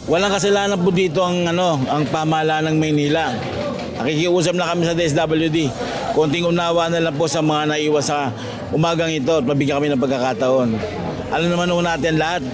Walang kasalanan po dito ang pamahalaan ng Maynila. Nakikiusap na kami sa DSWD. Konting unawa na lang po sa mga naiwas sa umagang ito at mabigyan kami ng pagkakataon. Alam naman po natin lahat,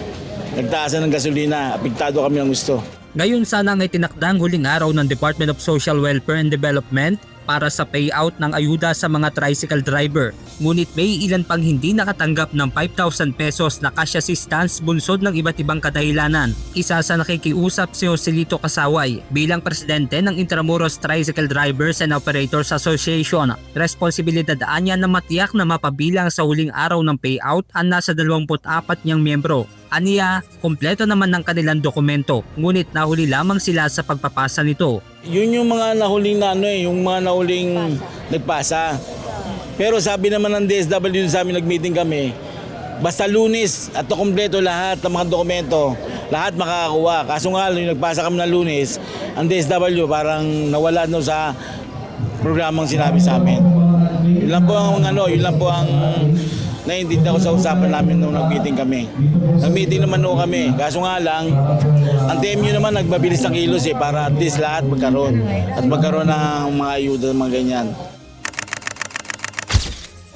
nagtaasan ng gasolina, apektado kami ng gusto. Ngayon sana ang itinakdang huling araw ng Department of Social Welfare and Development para sa payout ng ayuda sa mga tricycle driver. Ngunit may ilan pang hindi nakatanggap ng 5,000 pesos na cash assistance bunsod ng iba't ibang kadahilanan. Isa sa nakikiusap si Joselito Kasaway bilang presidente ng Intramuros Tricycle Drivers and Operators Association. Responsibilidad niya na matiyak na mapabilang sa huling araw ng payout ang nasa 24 niyang miyembro. Aniya, kumpleto naman ng kanilang dokumento, ngunit nahuli lamang sila sa pagpapasa nito. Yun yung mga nahuling yung mga nahuling nagpasa. Pero sabi naman ng DSWD sa amin, nag-meeting kami, basta Lunes at kumpleto lahat ng mga dokumento, lahat makakakuha. Kaso nga, yung nagpasa kami ng Lunes, ang DSW parang nawala sa programang sinabi sa amin. Yun lang po ang naiintindihan ko sa usapan namin nung nag-meeting kami. Nag-meeting naman kami. Kaso nga lang, ang TMU naman nagbabilis ng kilos para at least lahat magkaroon. At magkaroon ng mga ayuda, mga ganyan.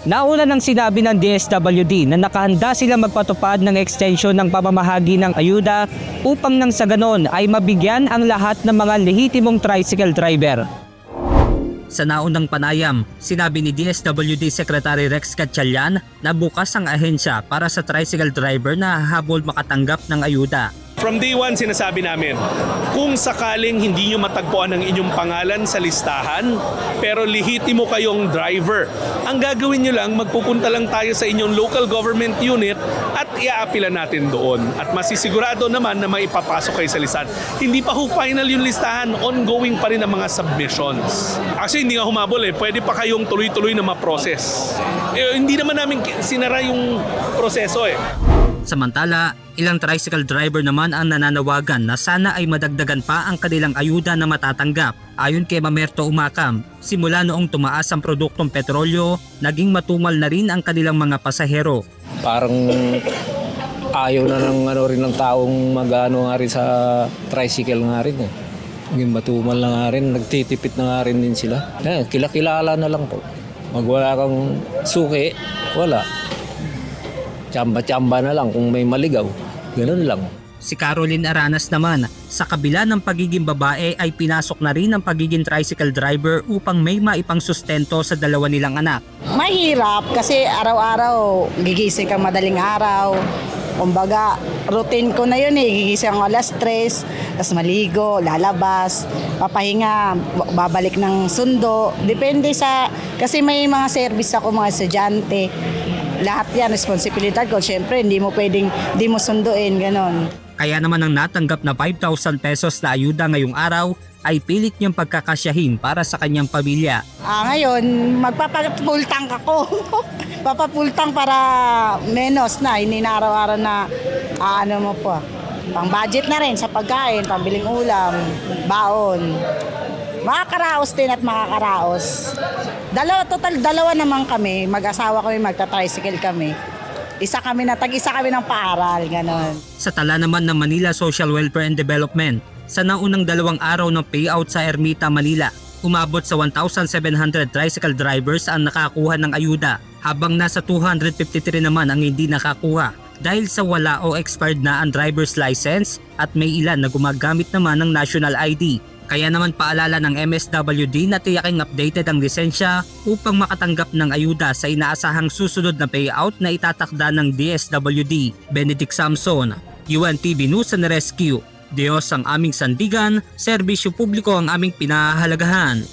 Nauna nang sinabi ng DSWD na nakahanda sila magpatupad ng extension ng pamamahagi ng ayuda upang nang sa ganon ay mabigyan ang lahat ng mga lehitimong tricycle driver. Sa naunang panayam, sinabi ni DSWD Secretary Rex Gatchalian na bukas ang ahensya para sa tricycle driver na hahabol makatanggap ng ayuda. From day one, sinasabi namin, kung sakaling hindi nyo matagpuan ang inyong pangalan sa listahan, pero lihitimo kayong driver, ang gagawin nyo lang, magpupunta lang tayo sa inyong local government unit at iaapila natin doon. At masisigurado naman na maipapasok kayo sa listahan. Hindi pa final yung listahan, ongoing pa rin ang mga submissions. Actually, hindi nga humabol pwede pa kayong tuloy-tuloy na ma-process. Hindi naman namin sinara yung proseso Samantala, ilang tricycle driver naman ang nananawagan na sana ay madagdagan pa ang kanilang ayuda na matatanggap. Ayon kay Mamerto Umakam, simula noong tumaas ang produktong petrolyo, naging matumal na rin ang kanilang mga pasahero. Parang ayaw na ng taong mag-ano nga rin sa tricycle nga rin Naging matumal na nga rin, nagtitipid na nga rin din sila. Kilala na lang po. Magwala kang suki, wala. Tsamba-tsamba na lang kung may maligaw. Ganun lang. Si Caroline Aranas naman, sa kabila ng pagiging babae ay pinasok na rin ang pagiging tricycle driver upang may maipang sustento sa dalawa nilang anak. Mahirap kasi araw-araw gigising kang madaling araw. Kumbaga, routine ko na yun gigising ako alas 3, tapos maligo, lalabas, papahinga, babalik ng sundo. Depende kasi may mga service ako, mga estudyante. Lahat yan, responsibilidad ko. Siyempre, hindi mo sunduin, ganon. Kaya naman ang natanggap na 5,000 pesos na ayuda ngayong araw ay pilit niyang pagkakasyahin para sa kanyang pamilya. Ngayon, magpapapultang ako. Papapultang para menos na, hindi na araw-araw na pang budget na rin sa pagkain, pambiling ulam, baon. Makakaraos din at makakaraos. Dalawa naman kami, mag-asawa kami, magta-tricycle kami. Tag-isa kami ng paaral, ganon. Sa tala naman ng Manila Social Welfare and Development, sa naunang 2 araw ng payout sa Ermita, Manila, umabot sa 1,700 tricycle drivers ang nakakuha ng ayuda, habang nasa 253 naman ang hindi nakakuha dahil sa wala o expired na ang driver's license at may ilan na gumagamit naman ng national ID. Kaya naman paalala ng MSWD na tiyaking updated ang lisensya upang makatanggap ng ayuda sa inaasahang susunod na payout na itatakda ng DSWD. Benedict Samson, UNTV News and Rescue. Diyos ang aming sandigan, serbisyo publiko ang aming pinahahalagahan.